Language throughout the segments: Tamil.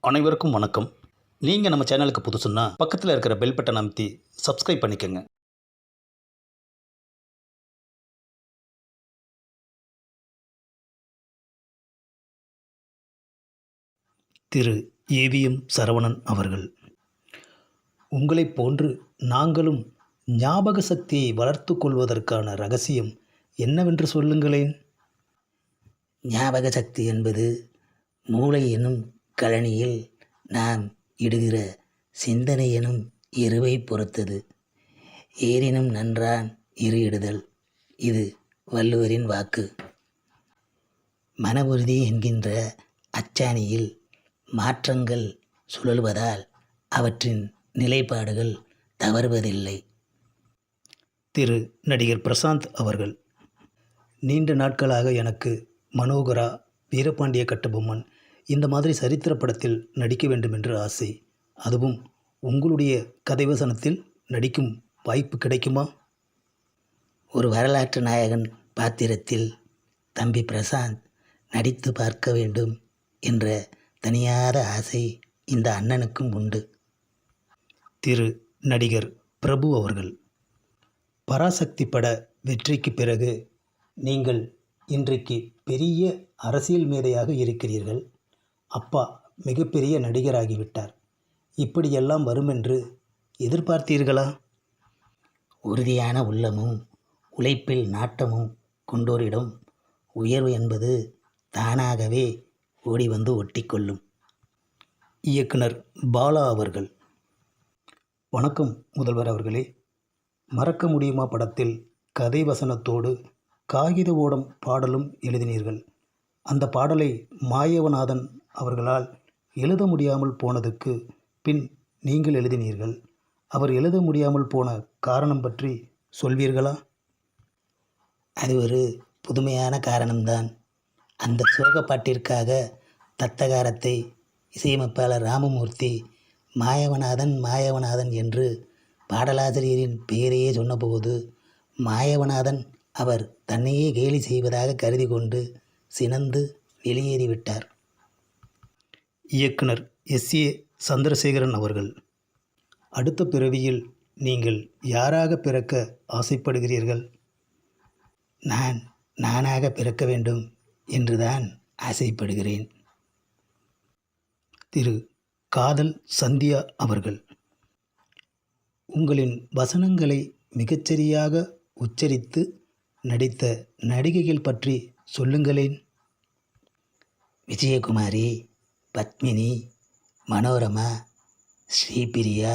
அனைவருக்கும் வணக்கம். நீங்கள் நம்ம சேனலுக்கு புதுசுன்னா பக்கத்தில் இருக்கிற பெல் பட்டன் அமைத்தி சப்ஸ்கிரைப் பண்ணிக்கோங்க. திரு ஏவிஎம் சரவணன் அவர்கள், உங்களைப் போன்று நாங்களும் ஞாபக சக்தியை வளர்த்து கொள்வதற்கான ரகசியம் என்னவென்று சொல்லுங்களேன். ஞாபக சக்தி என்பது மூளை எனும் கழனியில் நாம் இடுகிற சிந்தனை எனும் எருவை பொறுத்தது. ஏரினும் நன்றான் இரு இடுதல். இது வள்ளுவரின் வாக்கு. மன உறுதி என்கின்ற அச்சாணியில் மாற்றங்கள் சுழல்வதால் அவற்றின் நிலைப்பாடுகள் தவறுவதில்லை. திரு நடிகர் பிரசாந்த் அவர்கள், நீண்ட நாட்களாக எனக்கு மனோகரா, வீரபாண்டிய கட்டபொம்மன் இந்த மாதிரி சரித்திர படத்தில் நடிக்க வேண்டும் என்று ஆசை. அதுவும் உங்களுடைய கதைவசனத்தில் நடிக்கும் வாய்ப்பு கிடைக்குமா? ஒரு வரலாற்று நாயகன் பாத்திரத்தில் தம்பி பிரசாந்த் நடித்து பார்க்க வேண்டும் என்ற தனியாத ஆசை இந்த அண்ணனுக்கும் உண்டு. திரு நடிகர் பிரபு அவர்கள், பராசக்தி பட வெற்றிக்கு பிறகு நீங்கள் இன்றைக்கு பெரிய அரசியல் மேதையாக இருக்கிறீர்கள். அப்பா மிகப்பெரிய நடிகராகிவிட்டார். இப்படியெல்லாம் வருமென்று எதிர்பார்த்தீர்களா? உறுதியான உள்ளமும் உழைப்பில் நாட்டமும் கொண்டோரிடம் உயர்வு என்பது தானாகவே ஓடி வந்து ஒட்டிக்கொள்ளும். இயக்குனர் பாலா அவர்கள், வணக்கம் முதல்வர் அவர்களே. மறக்க முடியுமா படத்தில் கதை வசனத்தோடு காகித ஓடம் பாடலும் எழுதினீர்கள். அந்த பாடலை மாயவநாதன் அவர்களால் எழுத முடியாமல் போனதுக்கு பின் நீங்கள் எழுதினீர்கள். அவர் எழுத முடியாமல் போன காரணம் பற்றி சொல்வீர்களா? அது ஒரு புதுமையான காரணம்தான். அந்த சோகப்பாட்டிற்காக தத்தகாரத்தை இசையமைப்பாளர் ராமமூர்த்தி மாயவநாதன் மாயவநாதன் என்று பாடலாசிரியரின் பெயரையே சொன்னபோது மாயவநாதன் அவர் தன்னையே கேலி செய்வதாக கருதி கொண்டு சினந்து வெளியேறிவிட்டார். இயக்குனர் எஸ்.ஏ. சந்திரசேகரன் அவர்கள், அடுத்த பிறவியில் நீங்கள் யாராக பிறக்க ஆசைப்படுகிறீர்கள்? நான் நானாக பிறக்க வேண்டும் என்றுதான் ஆசைப்படுகிறேன். திரு காதல் சந்தியா அவர்கள், உங்களின் வசனங்களை மிகச்சரியாக உச்சரித்து நடித்த நடிகைகள் பற்றி சொல்லுங்களேன். விஜயகுமாரி, பத்மினி, மனோரமா, ஸ்ரீபிரியா,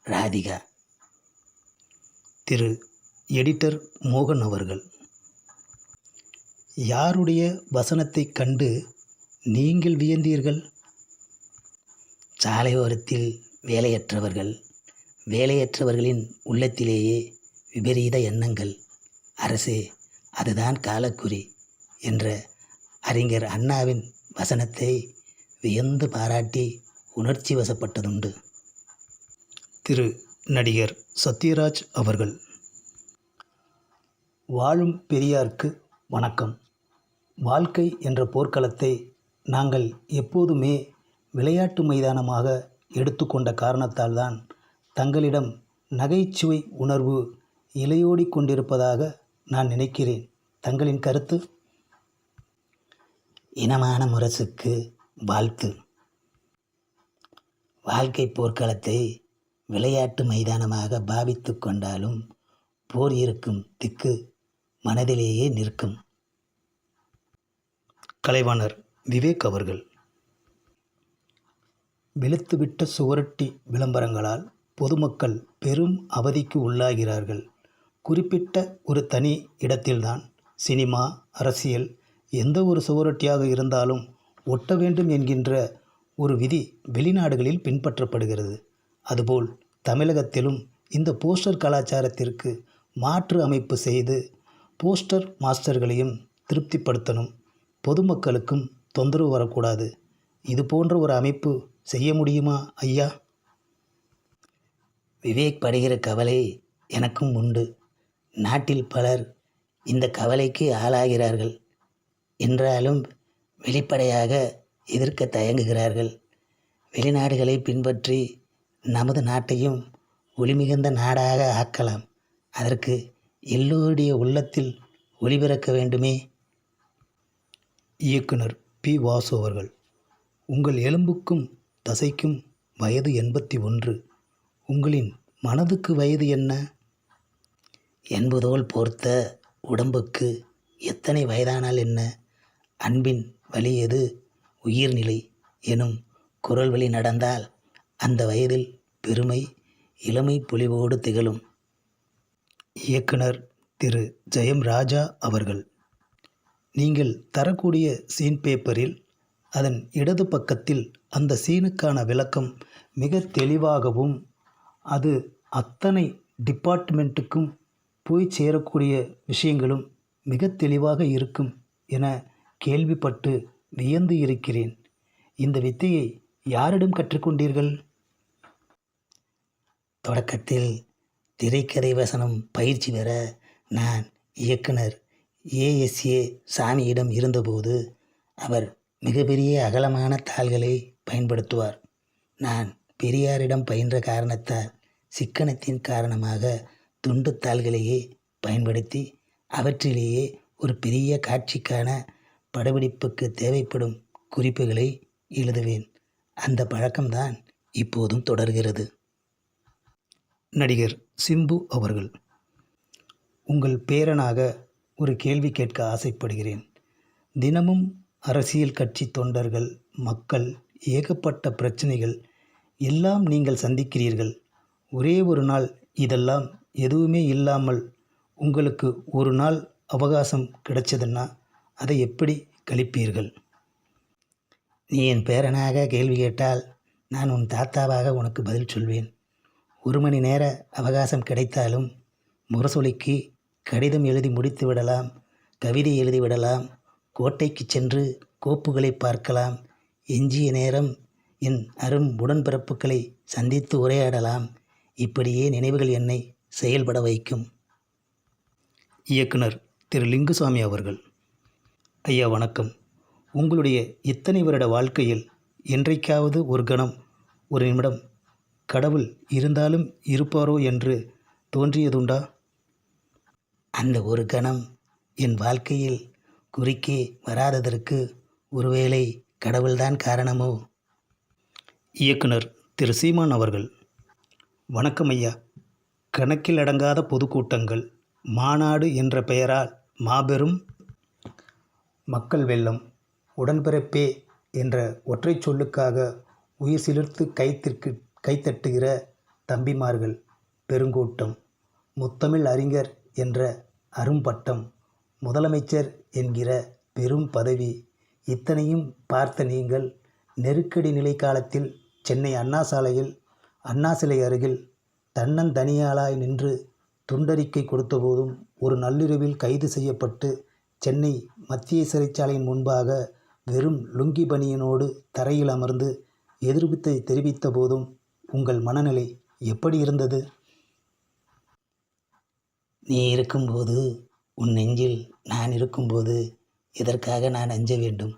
ராதிகா. திரு எடிட்டர் மோகன் அவர்கள், யாருடைய வசனத்தை கண்டு நீங்கள் வியந்தீர்கள்? சாலையோரத்தில் வேலையற்றவர்கள், வேலையற்றவர்களின் உள்ளத்திலேயே விபரீத எண்ணங்கள். அரசே, அதுதான் காலக்குறி என்ற அறிஞர் அண்ணாவின் வசனத்தை வியந்து பாராட்டி உணர்ச்சி வசப்பட்டதுண்டு. திரு நடிகர் சத்யராஜ் அவர்கள், வாழும் பெரியார்க்கு வணக்கம். வாழ்க்கை என்ற போர்க்களத்தை நாங்கள் எப்போதுமே விளையாட்டு மைதானமாக எடுத்துக்கொண்ட காரணத்தால் தான் தங்களிடம் நகைச்சுவை உணர்வு இலையோடி கொண்டிருப்பதாக நான் நினைக்கிறேன். தங்களின் கருத்து? இனமான முரசுக்கு வாழ்த்து. வாழ்க்கை போர்க்களத்தை விளையாட்டு மைதானமாக பாவித்து கொண்டாலும் போர் இருக்கும் திக்கு மனதிலேயே நிற்கும். கலைவாணர் விவேக் அவர்கள், வெளுத்துவிட்ட சுவரொட்டி விளம்பரங்களால் பொதுமக்கள் பெரும் அவதிக்கு உள்ளாகிறார்கள். குறிப்பிட்ட ஒரு தனி இடத்தில்தான் சினிமா, அரசியல் எந்த ஒரு சுவரொட்டியாக இருந்தாலும் ஒட்ட வேண்டும் என்கின்ற ஒரு விதி வெளிநாடுகளில் பின்பற்றப்படுகிறது. அதுபோல் தமிழகத்திலும் இந்த போஸ்டர் கலாச்சாரத்திற்கு மாற்று அமைப்பு செய்து போஸ்டர் மாஸ்டர்களையும் திருப்திப்படுத்தணும். பொதுமக்களுக்கும் தொந்தரவு வரக்கூடாது. இது போன்ற ஒரு அமைப்பு செய்ய முடியுமா ஐயா? விவேக் படுகிற கவலை எனக்கும் உண்டு. நாட்டில் பலர் இந்த கவலைக்கு ஆளாகிறார்கள். என்றாலும் வெளிப்படையாக எதிர்க்க தயங்குகிறார்கள். வெளிநாடுகளை பின்பற்றி நமது நாட்டையும் ஒளிமிகுந்த நாடாக ஆக்கலாம். அதற்கு எல்லோருடைய உள்ளத்தில் ஒளி பிறக்க வேண்டுமே. இயக்குனர் பி. வாசு அவர்கள், உங்கள் எலும்புக்கும் தசைக்கும் வயது 81. உங்களின் மனதுக்கு வயது என்ன? என்பதோல் போர்த்த உடம்புக்கு எத்தனை வயதானால் என்ன? அன்பின் வழி எது உயிர்நிலை எனும் குரல் வழி நடந்தால் அந்த வயதில் பெருமை இளமை பொலிவோடு திகழும். இயக்குனர் திரு ஜெயம் ராஜா அவர்கள், நீங்கள் தரக்கூடிய சீன் பேப்பரில் அதன் இடது பக்கத்தில் அந்த சீனுக்கான விளக்கம் மிக தெளிவாகவும் அது அத்தனை டிபார்ட்மெண்ட்டுக்கும் போய் சேரக்கூடிய விஷயங்களும் மிக தெளிவாக இருக்கும் என கேள்விப்பட்டு வியந்து இருக்கிறேன். இந்த வித்தையை யாரிடம் கற்றுக்கொண்டீர்கள்? தொடக்கத்தில் திரைக்கதை வசனம் பயிற்சி பெற நான் இயக்குனர் ஏஎஸ்ஏ சாமியிடம் இருந்தபோது அவர் மிகப்பெரிய அகலமான தாள்களை பயன்படுத்துவார். நான் பெரியாரிடம் பயின்ற காரணத்தால் சிக்கனத்தின் காரணமாக துண்டு தாள்களையே பயன்படுத்தி அவற்றிலேயே ஒரு பெரிய காட்சிக்கான படப்பிடிப்புக்கு தேவைப்படும் குறிப்புகளை எழுதுவேன். அந்த பழக்கம்தான் இப்போதும் தொடர்கிறது. நடிகர் சிம்பு அவர்கள், உங்கள் பேரனாக ஒரு கேள்வி கேட்க ஆசைப்படுகிறேன். தினமும் அரசியல் கட்சி தொண்டர்கள், மக்கள், ஏகப்பட்ட பிரச்சனைகள் எல்லாம் நீங்கள் சந்திக்கிறீர்கள். ஒரே ஒரு நாள் இதெல்லாம் எதுவுமே இல்லாமல் உங்களுக்கு ஒரு நாள் அவகாசம் கிடைச்சதுன்னா அதை எப்படி கழிப்பீர்கள்? நீ என் பேரனாக கேள்வி கேட்டால் நான் உன் தாத்தாவாக உனக்கு பதில் சொல்வேன். 1 மணி நேர அவகாசம் கிடைத்தாலும் முரசொலிக்கு கடிதம் எழுதி முடித்து விடலாம், கவிதை எழுதிவிடலாம், கோட்டைக்கு சென்று கோப்புகளை பார்க்கலாம், எஞ்சிய நேரம் என் அரும் உடன்பிறப்புகளை சந்தித்து உரையாடலாம். இப்படியே நினைவுகள் என்னை செயல்பட வைக்கும். இயக்குனர் திரு லிங்குசாமி அவர்கள், ஐயா வணக்கம். உங்களுடைய இத்தனை வருட வாழ்க்கையில் என்றைக்காவது ஒரு கணம், ஒரு நிமிடம் கடவுள் இருந்தாலும் இருப்பாரோ என்று தோன்றியதுண்டா? அந்த ஒரு கணம் என் வாழ்க்கையில் குறுக்கே வராததற்கு ஒருவேளை கடவுள்தான் காரணமோ? இயக்குனர் திரு சீமான் அவர்கள், வணக்கம் ஐயா. கணக்கில் அடங்காத பொதுக்கூட்டங்கள், மாநாடு என்ற பெயரால் மாபெரும் மக்கள் வெள்ளம், உடன்பிறப்பே என்ற ஒற்றை சொல்லுக்காக உயிர் சிலிர்த்து கைத்தட்டுகிற தம்பிமார்கள் பெருங்கூட்டம், முத்தமிழ் அறிஞர் என்ற அரும்பட்டம், முதலமைச்சர் என்கிற பெரும் பதவி, இத்தனையும் பார்த்த நீங்கள் நெருக்கடி நிலை காலத்தில் சென்னை அண்ணா சாலையில் அண்ணா சிலை அருகில் தன்னந்தனியாளாய் நின்று துண்டறிக்கை கொடுத்தபோதும் ஒரு நள்ளிரவில் கைது செய்யப்பட்டு சென்னை மத்திய சிறைச்சாலையின் முன்பாக வெறும் லுங்கி பனியனோடு தரையில் அமர்ந்து எதிர்ப்பை தெரிவித்த போதும் உங்கள் மனநிலை எப்படி இருந்தது? நீ இருக்கும்போது, உன் நெஞ்சில் நான் இருக்கும்போது எதற்காக நான் அஞ்ச வேண்டும்?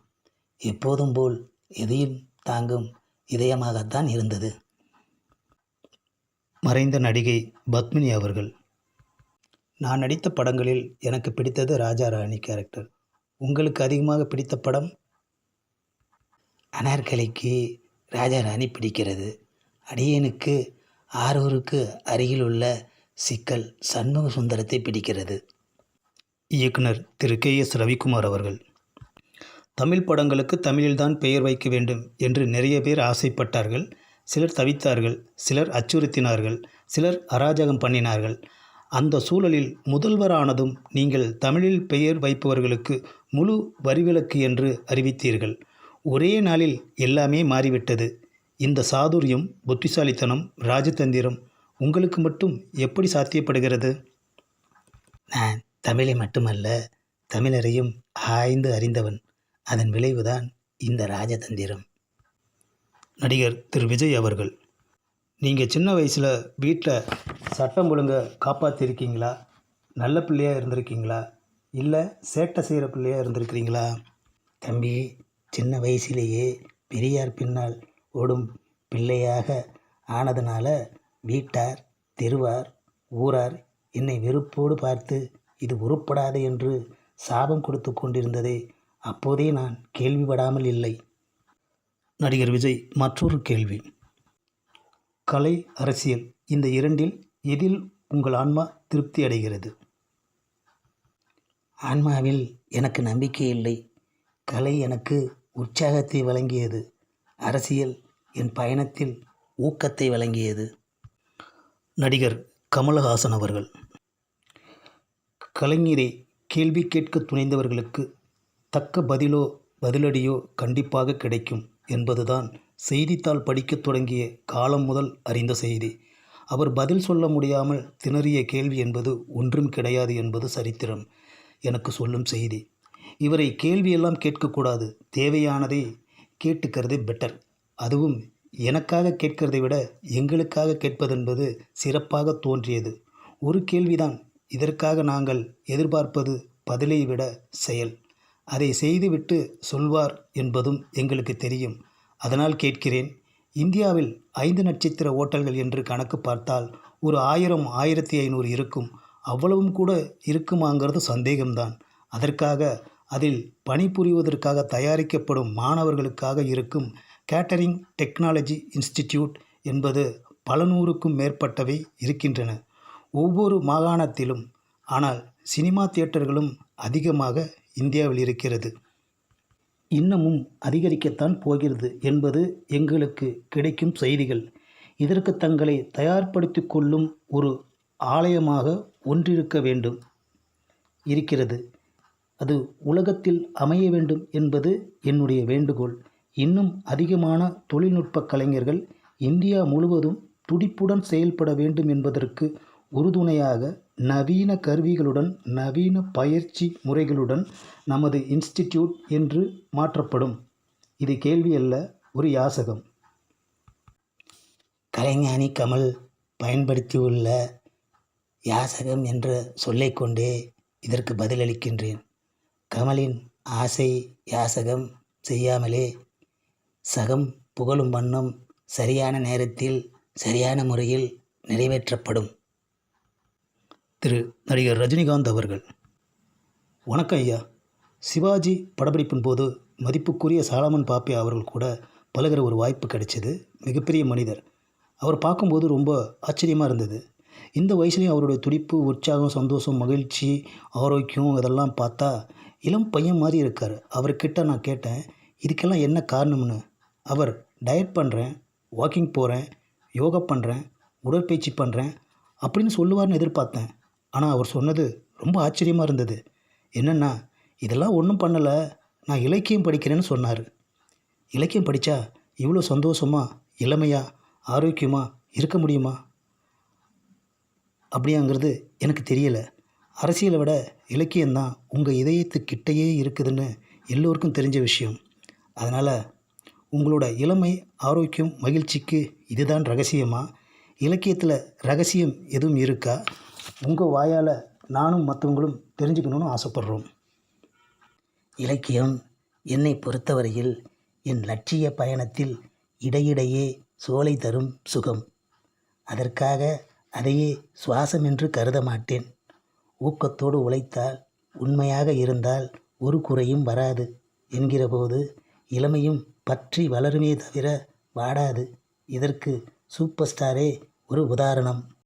எப்போதும் போல் எதையும் தாங்கும் இதயமாகத்தான் இருந்தது. மறைந்த நடிகை பத்மினி அவர்கள், நான் நடித்த படங்களில் எனக்கு பிடித்தது ராஜா ராணி கேரக்டர். உங்களுக்கு அதிகமாக பிடித்த படம்? அனார்கலிக்கு ராஜா ராணி பிடிக்கிறது. அடியேனுக்கு ஆரூருக்கு அருகில் உள்ள சிக்கல் சண்முக சுந்தரத்தை பிடிக்கிறது. இயக்குனர் திரு கே.எஸ். ரவிக்குமார் அவர்கள், தமிழ் படங்களுக்கு தமிழில்தான் பெயர் வைக்க வேண்டும் என்று நிறைய பேர் ஆசைப்பட்டார்கள். சிலர் தவித்தார்கள், சிலர் அச்சுறுத்தினார்கள், சிலர் அராஜகம் பண்ணினார்கள். அந்த சூழலில் முதல்வரானதும் நீங்கள் தமிழில் பெயர் வைப்பவர்களுக்கு முழு வரிவிலக்கு என்று அறிவித்தீர்கள். ஒரே நாளில் எல்லாமே மாறிவிட்டது. இந்த சாதுரியம், புத்திசாலித்தனம், ராஜதந்திரம் உங்களுக்கு மட்டும் எப்படி சாத்தியப்படுகிறது? நான் தமிழை மட்டுமல்ல, தமிழரையும் ஆய்ந்து அறிந்தவன். அதன் விளைவுதான் இந்த ராஜதந்திரம். நடிகர் திரு விஜய் அவர்கள், நீங்கள் சின்ன வயசில் வீட்டில் சட்டம் ஒழுங்கை காப்பாற்றிருக்கீங்களா? நல்ல பிள்ளையாக இருந்திருக்கீங்களா? இல்லை சேட்டை செய்கிற பிள்ளையாக இருந்திருக்கிறீங்களா? தம்பி, சின்ன வயசிலேயே பெரியார் பின்னால் ஓடும் பிள்ளையாக ஆனதுனால வீட்டார், தெருவார், ஊரார் என்னை வெறுப்போடு பார்த்து இது உருப்படாது என்று சாபம் கொடுத்து கொண்டிருந்ததை அப்போதே நான் கேள்விப்படாமல் இல்லை. நடிகர் விஜய் மற்றொரு கேள்வி. கலை, அரசியல் இந்த இரண்டில் எதில் உங்கள் ஆன்மா திருப்தி அடைகிறது? ஆன்மாவில் எனக்கு நம்பிக்கை இல்லை. கலை எனக்கு உற்சாகத்தை வழங்கியது. அரசியல் என் பயணத்தில் ஊக்கத்தை வழங்கியது. நடிகர் கமலஹாசன் அவர்கள். கலைஞரை கேள்வி கேட்க துணிந்தவர்களுக்கு தக்க பதிலடியோ கண்டிப்பாக கிடைக்கும் என்பதுதான் செய்தித்தாள் படிக்கத் தொடங்கிய காலம் முதல் அறிந்த செய்தி. அவர் பதில் சொல்ல முடியாமல் திணறிய கேள்வி என்பது ஒன்றும் கிடையாது என்பது சரித்திரம் எனக்கு சொல்லும் செய்தி. இவரை கேள்வியெல்லாம் கேட்கக்கூடாது, தேவையானதை கேட்டுக்கிறதே பெட்டர். அதுவும் எனக்காக கேட்கிறதை விட எங்களுக்காக கேட்பதென்பது சிறப்பாக தோன்றியது. ஒரு கேள்விதான். இதற்காக நாங்கள் எதிர்பார்ப்பது பதிலை விட செயல். அதை செய்துவிட்டு சொல்வார் என்பதும் எங்களுக்கு தெரியும். அதனால் கேட்கிறேன். இந்தியாவில் 5 நட்சத்திர ஓட்டல்கள் என்று கணக்கு பார்த்தால் ஒரு 1000, 1500 இருக்கும். அவ்வளவும் கூட இருக்குமாங்கிறது சந்தேகம்தான். அதற்காக அதில் பணிபுரிவதற்காக தயாரிக்கப்படும் மாணவர்களுக்காக இருக்கும் கேட்டரிங் டெக்னாலஜி இன்ஸ்டிடியூட் என்பது பல நூறுக்கும் மேற்பட்டவை இருக்கின்றன ஒவ்வொரு மாகாணத்திலும். ஆனால் சினிமா தியேட்டர்களும் அதிகமாக இந்தியாவில் இருக்கிறது. இன்னமும் அதிகரிக்கத்தான் போகிறது என்பது எங்களுக்கு கிடைக்கும் செய்திகள். இதற்கு தங்களை தயார்படுத்தி கொள்ளும் ஒரு ஆலயமாக ஒன்றிருக்க வேண்டும் இருக்கிறது. அது உலகத்தில் அமைய வேண்டும் என்பது என்னுடைய வேண்டுகோள். இன்னும் அதிகமான தொழில்நுட்ப கலைஞர்கள் இந்தியா முழுவதும் துடிப்புடன் செயல்பட வேண்டும் என்பதற்கு உறுதுணையாக நவீன கருவிகளுடன், நவீன பயிற்சி முறைகளுடன் நமது இன்ஸ்டிடியூட் என்று மாற்றப்படும். இது கேள்வி அல்ல, ஒரு யாசகம். கலைஞானி கமல் பயன்படுத்தியுள்ள யாசகம் என்ற சொல்லைக்கொண்டே இதற்கு பதிலளிக்கின்றேன். கமலின் ஆசை யாசகம் செய்யாமலே சகம் புகழும் வண்ணம் சரியான நேரத்தில் சரியான முறையில் நிறைவேற்றப்படும். திரு நடிகர் ரஜினிகாந்த் அவர்கள். வணக்கம் ஐயா. சிவாஜி படப்பிடிப்பின் போது மதிப்புக்குரிய சாலமன் பாப்பே அவர்கள் கூட பழகுற ஒரு வாய்ப்பு கிடைச்சிது. மிகப்பெரிய மனிதர். அவர் பார்க்கும்போது ரொம்ப ஆச்சரியமாக இருந்தது. இந்த வயசுலேயும் அவருடைய துடிப்பு, உற்சாகம், சந்தோஷம், மகிழ்ச்சி, ஆரோக்கியம் இதெல்லாம் பார்த்தா இளம் பையன் மாதிரி இருக்கார். அவர்கிட்ட நான் கேட்டேன், இதுக்கெல்லாம் என்ன காரணம்னு. அவர் டயட் பண்ணுறேன், வாக்கிங் போகிறேன், யோகா பண்ணுறேன், உடற்பயிற்சி பண்ணுறேன் அப்படின்னு சொல்லுவார்னு எதிர்பார்த்தேன். ஆனால் அவர் சொன்னது ரொம்ப ஆச்சரியமாக இருந்தது. என்னென்னா, இதெல்லாம் ஒன்றும் பண்ணலை, நான் இலக்கியம் படிக்கிறேன்னு சொன்னார். இலக்கியம் படித்தா இவ்வளோ சந்தோஷமாக, இளமையாக, ஆரோக்கியமாக இருக்க முடியுமா? அப்படியாங்கிறது எனக்கு தெரியலை. அரசியலை விட இலக்கியம்தான் உங்கள் இதயத்துக்கிட்டேயே இருக்குதுன்னு எல்லோருக்கும் தெரிஞ்ச விஷயம். அதனால் உங்களோட இளமை, ஆரோக்கியம், மகிழ்ச்சிக்கு இதுதான் ரகசியமா? இலக்கியத்தில் ரகசியம் எதுவும் இருக்கா? உங்கள் வாயால் நானும் மற்றவங்களும் தெரிஞ்சுக்கணுன்னு ஆசைப்பட்றோம். இலக்கியம் என்னை பொறுத்தவரையில் என் லட்சிய பயணத்தில் இடையிடையே சோலை தரும் சுகம். அதற்காக அதையே சுவாசம் என்று கருத மாட்டேன். ஊக்கத்தோடு உழைத்தால், உண்மையாக இருந்தால் ஒரு குறையும் வராது என்கிறபோது இளமையும் பற்றி வளருமே தவிர வாடாது. இதற்கு சூப்பர் ஸ்டாரே ஒரு உதாரணம்.